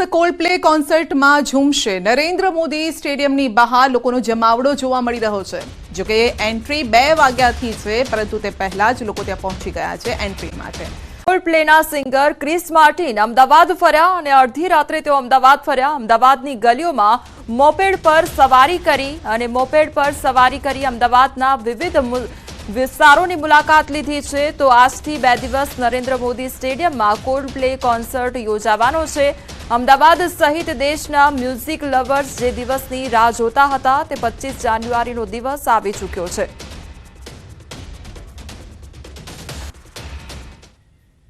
કોલ્ડપ્લે કોન્સર્ટમાં ઝૂમશે નરેન્દ્ર મોદી સ્ટેડિયમની બહાર લોકોનો જમાવડો જોવા મળી રહ્યો છે। જો કે એન્ટ્રી 2 વાગ્યાથી છે, પરંતુ તે પહેલા જ લોકો ત્યાં પહોંચી ગયા છે એન્ટ્રી માટે। કોલ્ડપ્લેના સિંગર ક્રિસ માર્ટિન અમદાવાદ ફર્યા અને અડધી રાત્રે તેઓ અમદાવાદ ફર્યા। અમદાવાદની ગલીઓમાં મોપેડ પર સવારી કરી અમદાવાદના વિવિધ વિસ્તારોની મુલાકાત લીધી છે। તો આજથી 2 દિવસ નરેન્દ્ર મોદી સ્ટેડિયમમાં કોલ્ડપ્લે કોન્સર્ટ યોજાવાનો છે। અમદાવાદ સહિત દેશના મ્યુઝિક લવર્સ જે દિવસની રાહ જોતા હતા તે 25 જાન્યુઆરીનો દિવસ આવી ચૂક્યો છે।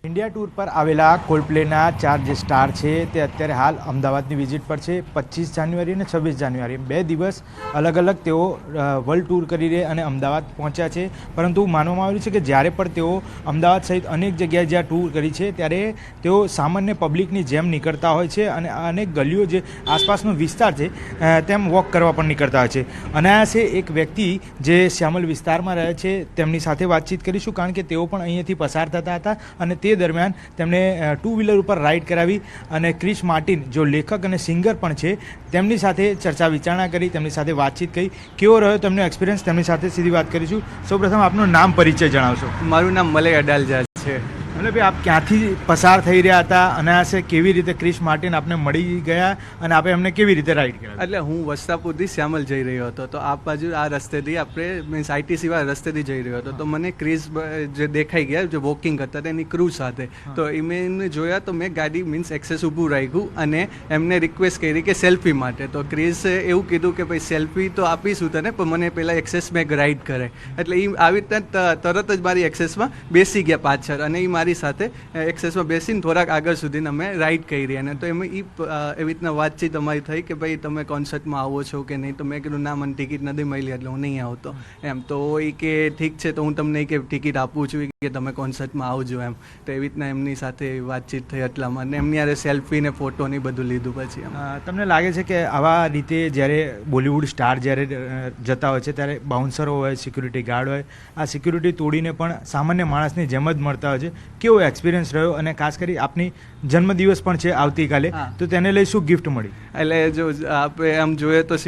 इंडिया टूर पर आवेला कोल्डप्लेना 4 जे स्टार है ते अत्यारे हाल अमदावादनी विजिट पर है। 25 जान्युआरी और 26 जान्युआरी 2 दिवस अलग अलग तेओ वर्ल्ड टूर करी रहे अने अमदावाद पहुंचा है। परंतु मानवामां आव्युं छे के ज्यारे पण तेओ अमदावाद सहित अनेक जग्याए ज्यां टूर करी है त्यारे तेओ सामान्य पब्लिकनी जेम निकळता होय छे अने अनेक गलीओ जे आसपासनो विस्तार छे तेम वॉक करवा पण निकळता होय छे। अनायासे एक व्यक्ति जे श्यामल विस्तारमां रहे छे तेमनी साथे वातचीत करीशुं, कारण के तेओ पण अहींयाथी पसार थता हता अने ते दरमियान तेमने 2 व्हीलर पर राइड करावी अने क्रिस मार्टिन जो लेखक अने सिंगर पण छे तेमनी साथे चर्चा विचारणा करी, तेमनी साथे वातचीत करी। केवो रह्यो तेमनो एक्सपीरियंस तेमनी साथे सीधी बात करीशुं। सौप्रथम आपनुं नाम परिचय जणावशो। मारुं नाम मलय अडालजा छे। मतलब भाई आप क्यांथी पसार थई रह्या हता अने आसे केवी रीते क्रिस मार्टिन आपने मળી ગયા અને આપે એમને કેવી રીતે રાઈડ કરાવી? એટલે હું વસ્ત્રાપુરથી શ્યામલ જઈ રહ્યો હતો, તો આ બાજુ આ રસ્તેથી આપણે મીન્સ આઈટીસી વાળા રસ્તેથી જઈ રહ્યો હતો, તો મને ક્રિસ જે દેખાઈ ગયા જે વોકિંગ કરતા હતા એની ક્રૂ સાથે, તો મેં એમને જોયા તો મેં ગાડી મીન્સ એક્સેસ ઊભું રાખ્યું અને એમને રિક્વેસ્ટ કરી કે સેલ્ફી માટે। તો ક્રિસે એવું કીધું કે ભાઈ સેલ્ફી તો આપીશું તને, પણ મને પહેલાં એક્સેસ મેં રાઈડ કરે। એટલે એ આવી રીતના તરત જ મારી એક્સેસમાં બેસી ગયા પાછળ અને એ મારી સાથે એક્સેસમાં બેસીને થોડાક આગળ સુધીને અમે રાઈડ કરી અને તો એમાં એવી રીતના વાતચીત અમારી થઈ કે ભાઈ તમે કોન્સર્ટમાં આવો છો કે નહીં? તો મેં કીધું ના, મને ટિકિટ નથી મળી એટલે હું નહીં આવતો એમ। તો એ કે ઠીક છે, તો હું તમને કે ટિકિટ આપું છું કે તમે કોન્સર્ટમાં આવજો એમ। તો એવી રીતના એમની સાથે વાતચીત થઈ એટલામાં અને એમની યારે સેલ્ફી ને ફોટો ને બધું લીધું પછી। તમને લાગે છે કે આવા રીતે જ્યારે બોલિવૂડ સ્ટાર જ્યારે જતા હોય છે ત્યારે બાઉન્સરો હોય, સિક્યુરિટી ગાર્ડ હોય, આ સિક્યુરિટી તોડીને પણ સામાન્ય માણસની જેમ જ મળતા હોય છે? કેવો एक्सपीरियंस रह्यो અને ખાસ કરી આપની જન્મદિવસ પણ છે આવતીકાલે, તો તેને લઈ શું ગિફ્ટ મળી? એટલે જો આપણે આમ જોઈએ તો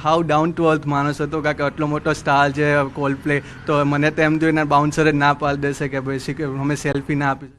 હાઉ ડાઉન ટુ અર્થ માણસ હતો, કારણ કે આટલો મોટો સ્ટાર છે કોલ્ડપ્લે, તો મને તો એમ જોઈને બાઉન્સર જ ના પાડી દેશે કે ભાઈ અમે સેલ્ફી ના આપી।